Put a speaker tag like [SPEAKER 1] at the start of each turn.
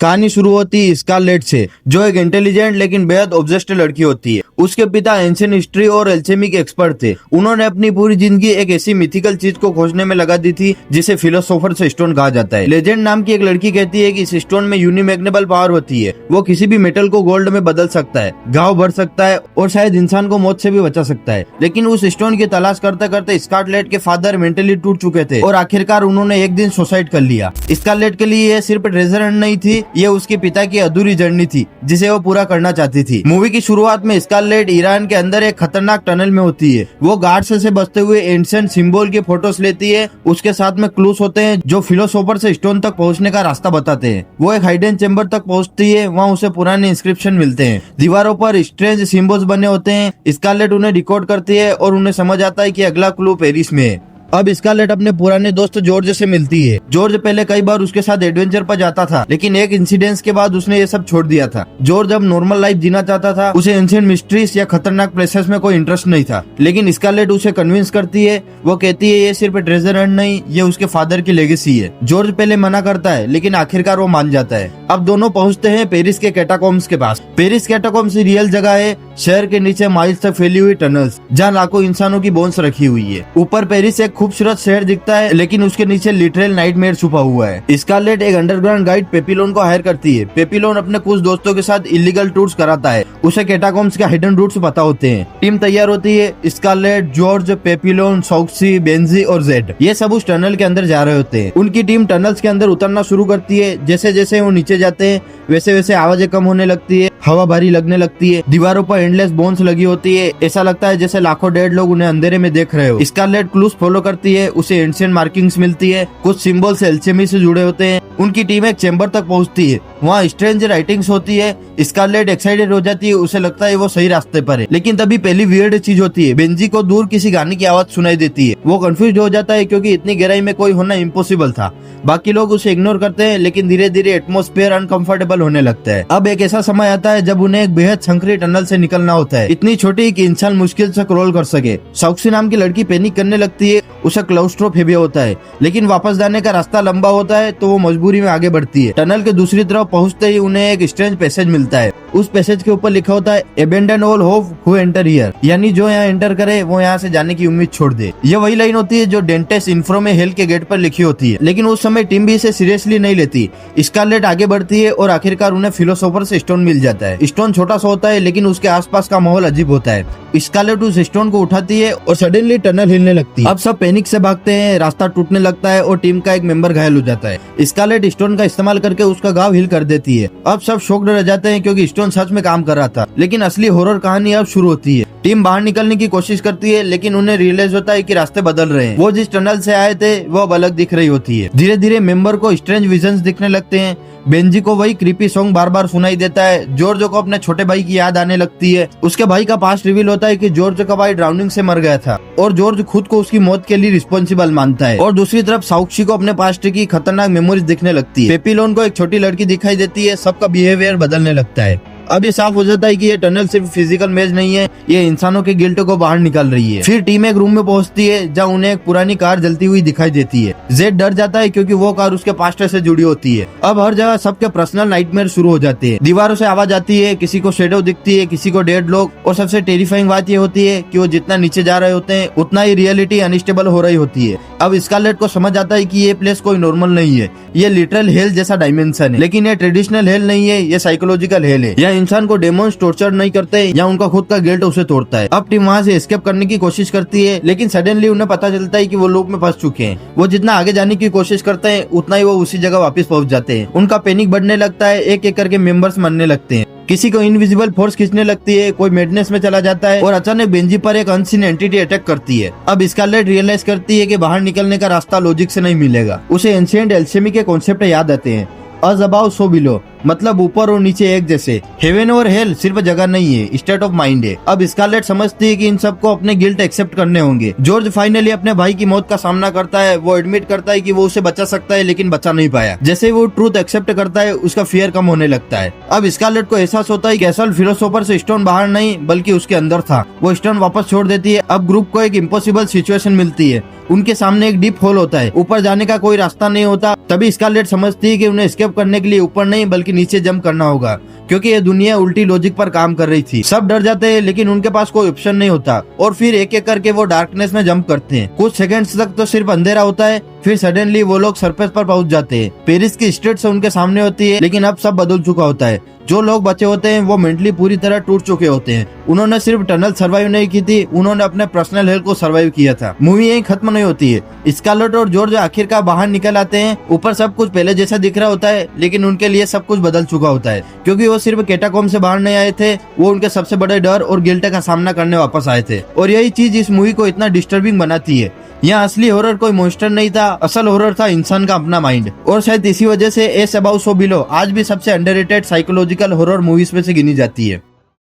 [SPEAKER 1] कहानी शुरू होती है स्कारलेट से, जो एक इंटेलिजेंट लेकिन बेहद ऑब्सेस्ड लड़की होती है। उसके पिता एंशिएंट हिस्ट्री और एल्केमी के एक्सपर्ट थे। उन्होंने अपनी पूरी जिंदगी एक ऐसी मिथिकल चीज को खोजने में लगा दी थी जिसे फिलोसोफर्स स्टोन कहा जाता है। लेजेंड नाम की एक लड़की कहती है कि इस स्टोन में यूनिमैग्नेबल पावर होती है। वो किसी भी मेटल को गोल्ड में बदल सकता है, घाव भर सकता है और शायद इंसान को मौत से भी बचा सकता है। लेकिन उस स्टोन की तलाश करते करते स्कारलेट के फादर मेंटली टूट चुके थे और आखिरकार उन्होंने एक दिन सुसाइड कर लिया। स्कारलेट के लिए यह सिर्फ ट्रेजर हंट नहीं थी, ये उसके पिता की अधूरी जर्नी थी जिसे वो पूरा करना चाहती थी। मूवी की शुरुआत में स्कारलेट ईरान के अंदर एक खतरनाक टनल में होती है। वो गार्ड्स से बचते हुए एंशिएंट सिंबल की फोटोज लेती है। उसके साथ में क्लूज होते हैं जो फिलोसोफर से स्टोन तक पहुंचने का रास्ता बताते हैं। वो एक हाइडन चेंबर तक पहुंचती है, वहाँ उसे पुराने इंस्क्रिप्शन मिलते हैं। दीवारों पर स्ट्रेंज सिंबल्स बने होते हैं। स्कारलेट उन्हें रिकॉर्ड करती है और उन्हें समझ आता है कि अगला क्लू पेरिस में है। अब स्कारलेट अपने पुराने दोस्त जॉर्ज से मिलती है। जॉर्ज पहले कई बार उसके साथ एडवेंचर पर जाता था, लेकिन एक इंसिडेंस के बाद उसने ये सब छोड़ दिया था। जॉर्ज अब नॉर्मल लाइफ जीना चाहता था। उसे एंशिएंट मिस्ट्रीज या खतरनाक प्लेसेस में कोई इंटरेस्ट नहीं था। लेकिन स्कारलेट उसे कन्विंस करती है। वो कहती है ये सिर्फ ट्रेजर हंट नहीं, ये उसके फादर की लेगेसी है। जॉर्ज पहले मना करता है, लेकिन आखिरकार वो मान जाता है। अब दोनों पहुंचते हैं पेरिस के कैटाकॉम्स के पास। पेरिस कैटाकॉम्स रियल जगह है, शहर के नीचे माइल्स तक फैली हुई टनल्स जहाँ लाखों इंसानों की बोन्स रखी हुई है। ऊपर पेरिस एक खूबसूरत शहर दिखता है, लेकिन उसके नीचे लिटरल नाइटमेयर छुपा हुआ है। स्कारलेट एक अंडरग्राउंड गाइड पेपिलोन को हायर करती है। पेपिलोन अपने कुछ दोस्तों के साथ इलीगल टूर्स कराता है। उसे कैटाकॉम्स के हिडन रूट्स पता होते हैं। टीम तैयार होती है। स्कारलेट, जॉर्ज, पेपिलोन, सॉक्सी, बेंजी और जेड ये सब उस टनल के अंदर जा रहे होते हैं। उनकी टीम टनल्स के अंदर उतरना शुरू करती है। जैसे जैसे वो नीचे जाते हैं वैसे वैसे आवाजें कम होने लगती है, हवा भारी लगने लगती है। दीवारों पर एंडलेस बोन्स लगी होती है। ऐसा लगता है जैसे लाखों डेड लोग उन्हें अंधेरे में देख रहे हो। स्कारलेट क्लूज फॉलो करती है। उसे एंशिएंट मार्किंग्स मिलती है। कुछ सिंबल्स एल्केमी से जुड़े होते हैं। उनकी टीम एक चेंबर तक पहुंचती है। वहाँ स्ट्रेंज राइटिंग्स होती है। स्कारलेट एक्साइटेड हो जाती है। उसे लगता है वो सही रास्ते पर है। लेकिन तभी पहली वियर्ड चीज होती है। बेंजी को दूर किसी गाने की आवाज सुनाई देती है। वो कंफ्यूज हो जाता है क्योंकि इतनी गहराई में कोई होना इम्पॉसिबल था। बाकी लोग उसे इग्नोर करते हैं, लेकिन धीरे धीरे एटमॉस्फेयर अनकंफर्टेबल होने लगता है। अब एक ऐसा समय आता है जब उन्हें एक बेहद संकरी टनल से निकलना होता है, इतनी छोटी कि इंसान मुश्किल से क्रॉल कर सके। सॉक्सी नाम की लड़की पैनिक करने लगती है। उसे क्लाउस्ट्रोफोबिया होता है, लेकिन वापस जाने का रास्ता लंबा होता है तो वो मजबूरी में आगे बढ़ती है। टनल के दूसरी तरफ पहुंचते ही उन्हें एक स्ट्रेंज पैसेज मिलता है। उस पैसेज के ऊपर लिखा होता है abandon all hope who enter here, यानी जो यहाँ एंटर करे वो यहाँ से जाने की उम्मीद छोड़ दे। ये वही लाइन होती है जो डेंटेस इन्फ्रो में हेल के गेट पर लिखी होती है, लेकिन उस समय टीम भी इसे सीरियसली नहीं लेती। स्कारलेट आगे बढ़ती है और आखिरकार उन्हें फिलोसोफर से स्टोन मिल जाता है। स्टोन छोटा सा होता है, लेकिन उसके आसपास का माहौल अजीब होता है। स्कारलेट उस स्टोन को उठाती है और सडनली टनल हिलने लगती है। अब सब पैनिक से भागते हैं। रास्ता टूटने लगता है और टीम का एक मेंबर घायल हो जाता है। स्कारलेट स्टोन का इस्तेमाल करके उसका घाव हील कर देती है। अब सब शॉक्ड रह जाते हैं क्योंकि स्टोन सच में काम कर रहा था। लेकिन असली हॉरर कहानी अब शुरू होती है। टीम बाहर निकलने की कोशिश करती है, लेकिन उन्हें रियलाइज होता है कि रास्ते बदल रहे हैं। वो जिस टनल से आए थे वो अब अलग दिख रही होती है। धीरे धीरे मेंबर को स्ट्रेंज विजन्स दिखने लगते हैं। बेंजी को वही क्रीपी सॉन्ग बार बार सुनाई देता है। जॉर्ज को अपने छोटे भाई की याद आने लगती है। उसके भाई का पास्ट रिवील होता है कि जॉर्ज का भाई ड्राउनिंग से मर गया था और जॉर्ज खुद को उसकी मौत के लिए रिस्पॉन्सिबल मानता है। और दूसरी तरफ सॉक्सी को अपने पास्ट की खतरनाक मेमोरीज दिखने लगती है। पेपिलोन को एक छोटी लड़की दिखाई देती है। सबका बिहेवियर बदलने लगता है। अब ये साफ हो जाता है कि ये टनल सिर्फ फिजिकल मेज नहीं है, ये इंसानों के गिल्ट को बाहर निकाल रही है। फिर टीम एक रूम में पहुंचती है जहां उन्हें एक पुरानी कार जलती हुई दिखाई देती है। जेड डर जाता है क्योंकि वो कार उसके पास्ट से जुड़ी होती है। अब हर जगह सबके पर्सनल नाइटमेयर शुरू हो जाते हैं। दीवारों से आवाज आती है, किसी को शेडो दिखती है, किसी को डेड लोग। और सबसे टेरिफाइंग बात ये होती है कि वो जितना नीचे जा रहे होते हैं उतना ही रियलिटी अनस्टेबल हो रही होती है। अब स्कारलेट को समझ आता है कि ये प्लेस कोई नॉर्मल नहीं है, ये लिटरल हेल जैसा डायमेंशन है। लेकिन ये ट्रेडिशनल हेल नहीं है, ये साइकोलॉजिकल हेल है। यह इंसान को डेमोन्स टॉर्चर नहीं करते या उनका खुद का गिल्ट उसे तोड़ता है। अब टीम वहाँ से एस्केप करने की कोशिश करती है, लेकिन सडनली उन्हें पता चलता है कि वो लूप में फंस चुके हैं। वो जितना आगे जाने की कोशिश करते हैं उतना ही वो उसी जगह वापस पहुंच जाते हैं। उनका पैनिक बढ़ने लगता है। एक एक करके मेंबर्स मरने लगते हैं। किसी को इनविजिबल फोर्स खींचने लगती है, कोई मैडनेस में चला जाता है और अचानक बेंजी पर एक अनसीन एंटिटी अटैक करती है। अब स्कारलेट रियलाइज करती है कि बाहर निकलने का रास्ता लॉजिक से नहीं मिलेगा। उसे एंशिएंट एल्केमी के कॉन्सेप्ट याद आते हैं। अज अबाव सो बिलो, मतलब ऊपर और नीचे एक जैसे। हेवन और हेल सिर्फ जगह नहीं है, स्टेट ऑफ माइंड है। अब स्कारलेट समझती है कि इन सबको अपने गिल्ट एक्सेप्ट करने होंगे। जॉर्ज फाइनली अपने भाई की मौत का सामना करता है। वो एडमिट करता है कि वो उसे बचा सकता है, लेकिन बचा नहीं पाया। जैसे वो ट्रूथ एक्सेप्ट करता है उसका फियर कम होने लगता है। अब स्कारलेट को एहसास होता है कि असल फिलोसोफर से स्टोन बाहर नहीं बल्कि उसके अंदर था। वो स्टोन वापस छोड़ देती है। अब ग्रुप को एक इम्पॉसिबल सिचुएशन मिलती है। उनके सामने एक डीप होल होता है, ऊपर जाने का कोई रास्ता नहीं होता। तभी स्कारलेट समझती है कि उन्हें एस्केप करने के लिए ऊपर नहीं बल्कि नीचे जंप करना होगा, क्योंकि ये दुनिया उल्टी लॉजिक पर काम कर रही थी। सब डर जाते हैं लेकिन उनके पास कोई ऑप्शन नहीं होता और फिर एक एक करके वो डार्कनेस में जंप करते हैं। कुछ सेकंड्स तक तो सिर्फ अंधेरा होता है, फिर सडनली वो लोग सरफेस पर पहुंच जाते हैं। पेरिस की स्ट्रीट्स उनके सामने होती है, लेकिन अब सब बदल चुका होता है। जो लोग बचे होते हैं वो मेंटली पूरी तरह टूट चुके होते हैं। उन्होंने सिर्फ टनल सर्वाइव नहीं की थी, उन्होंने अपने पर्सनल हेल्थ को सर्वाइव किया था। मूवी यहीं खत्म नहीं होती है। स्कारलेट और जॉर्ज आखिरकार बाहर निकल आते हैं। ऊपर सब कुछ पहले जैसा दिख रहा होता है, लेकिन उनके लिए सब कुछ बदल चुका होता है, क्योंकि वो सिर्फ कैटाकॉम्ब से बाहर नहीं आए थे, वो उनके सबसे बड़े डर और गिल्ट का सामना करने वापस आए थे। और यही चीज इस मूवी को इतना डिस्टर्बिंग बनाती है। यहाँ असली हॉरर कोई मॉन्स्टर नहीं था, असल हॉरर था इंसान का अपना माइंड। और शायद इसी वजह से एस अबाउट सो बिलो आज भी सबसे अंडररेटेड साइकोलॉजिकल हॉरर मूवीज में से गिनी जाती है।